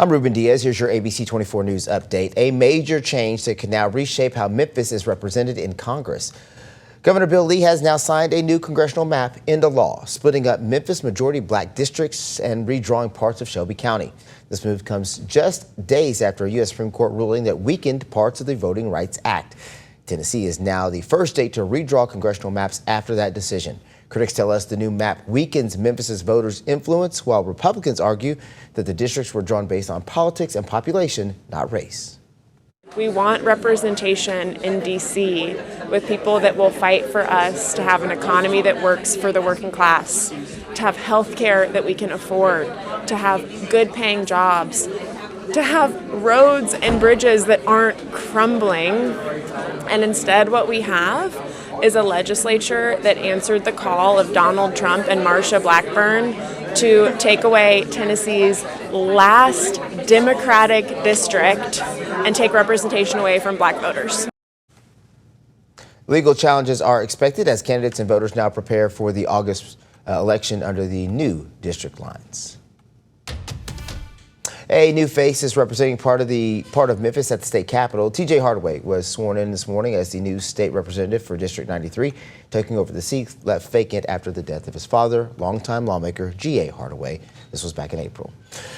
I'm Ruben Diaz. Here's your ABC 24 News update. A major change that could now reshape how Memphis is represented in Congress. Governor Bill Lee has now signed a new congressional map into law, splitting up Memphis majority black districts and redrawing parts of Shelby County. This move comes just days after a U.S. Supreme Court ruling that weakened parts of the Voting Rights Act. Tennessee is now the first state to redraw congressional maps after that decision. Critics tell us the new map weakens Memphis's voters' influence, while Republicans argue that the districts were drawn based on politics and population, not race. We want representation in D.C. with people that will fight for us to have an economy that works for the working class, to have health care that we can afford, to have good paying jobs, to have roads and bridges that aren't crumbling. And instead what we have is a legislature that answered the call of Donald Trump and Marsha Blackburn to take away Tennessee's last Democratic district and take representation away from black voters. Legal challenges are expected as candidates and voters now prepare for the August election under the new district lines. A new face is representing part of Memphis at the state capitol. TJ Hardaway was sworn in this morning as the new state representative for District 93, taking over the seat left vacant after the death of his father, longtime lawmaker G.A. Hardaway. This was back in April.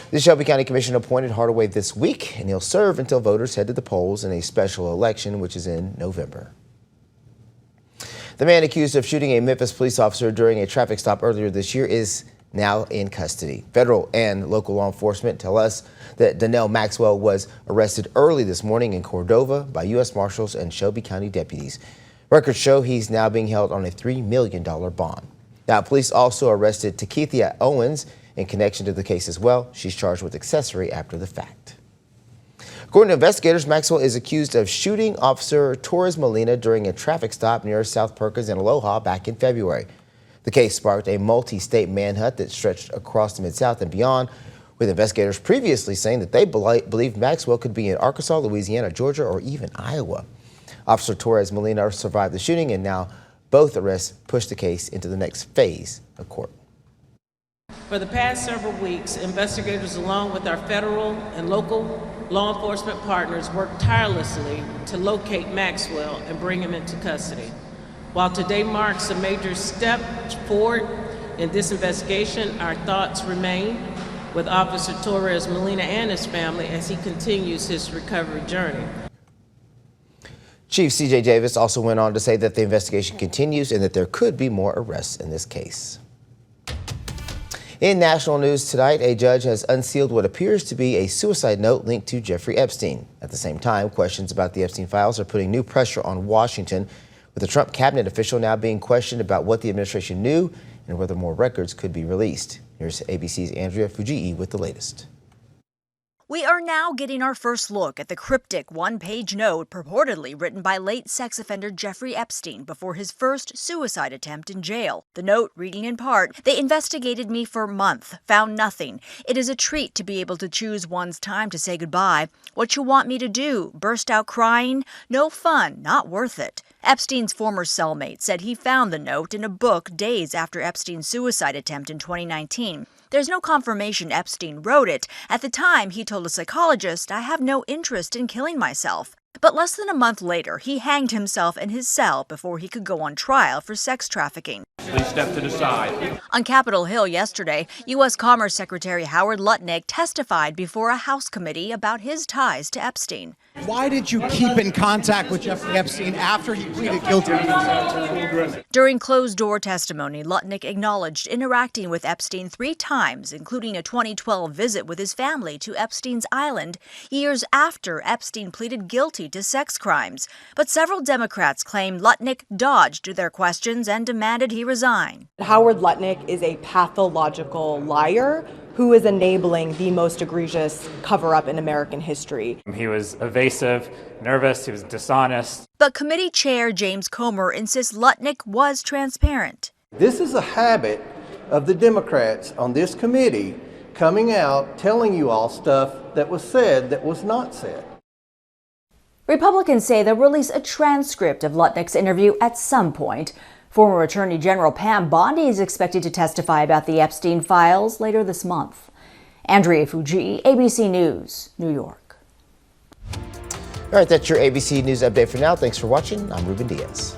The Shelby County Commission appointed Hardaway this week, and he'll serve until voters head to the polls in a special election, which is in November. The man accused of shooting a Memphis police officer during a traffic stop earlier this year is now in custody. Federal and local law enforcement tell us that Donnell Maxwell was arrested early this morning in Cordova by U.S. Marshals and Shelby County deputies. Records show he's now being held on a $3 million bond. Now, police also arrested Takethia Owens in connection to the case as well. She's charged with accessory after the fact. According to investigators, Maxwell is accused of shooting Officer Torres Molina during a traffic stop near South Perkins and Aloha back in February. The case sparked a multi-state manhunt that stretched across the Mid-South and beyond, with investigators previously saying that they believed Maxwell could be in Arkansas, Louisiana, Georgia, or even Iowa. Officer Torres Molina survived the shooting, and now both arrests push the case into the next phase of court. For the past several weeks, investigators along with our federal and local law enforcement partners worked tirelessly to locate Maxwell and bring him into custody. While today marks a major step forward in this investigation, our thoughts remain with Officer Torres Molina and his family as he continues his recovery journey. Chief C.J. Davis also went on to say that the investigation continues and that there could be more arrests in this case. In national news tonight, a judge has unsealed what appears to be a suicide note linked to Jeffrey Epstein. At the same time, questions about the Epstein files are putting new pressure on Washington, with the Trump cabinet official now being questioned about what the administration knew and whether more records could be released. Here's ABC's Andrea Fujii with the latest. We are now getting our first look at the cryptic one-page note purportedly written by late sex offender Jeffrey Epstein before his first suicide attempt in jail. The note reading in part, "They investigated me for a month, found nothing. It is a treat to be able to choose one's time to say goodbye. What you want me to do? Burst out crying? No fun, not worth it." Epstein's former cellmate said he found the note in a book days after Epstein's suicide attempt in 2019. There's no confirmation Epstein wrote it. At the time, he told a psychologist, "I have no interest in killing myself." But less than a month later, he hanged himself in his cell before he could go on trial for sex trafficking. Please step to the side. On Capitol Hill yesterday, U.S. Commerce Secretary Howard Lutnick testified before a House committee about his ties to Epstein. Why did you keep in contact with Jeffrey Epstein after he pleaded guilty? During closed-door testimony, Lutnick acknowledged interacting with Epstein 3 times, including a 2012 visit with his family to Epstein's Island, years after Epstein pleaded guilty to sex crimes. But several Democrats claim Lutnick dodged their questions and demanded he resign. Howard Lutnick is a pathological liar who is enabling the most egregious cover-up in American history. He was evasive, nervous, he was dishonest. But committee chair James Comer insists Lutnick was transparent. This is a habit of the Democrats on this committee coming out telling you all stuff that was said that was not said. Republicans say they'll release a transcript of Lutnick's interview at some point. Former Attorney General Pam Bondi is expected to testify about the Epstein files later this month. Andrea Fuji, ABC News, New York. All right, that's your ABC News update for now. Thanks for watching. I'm Ruben Diaz.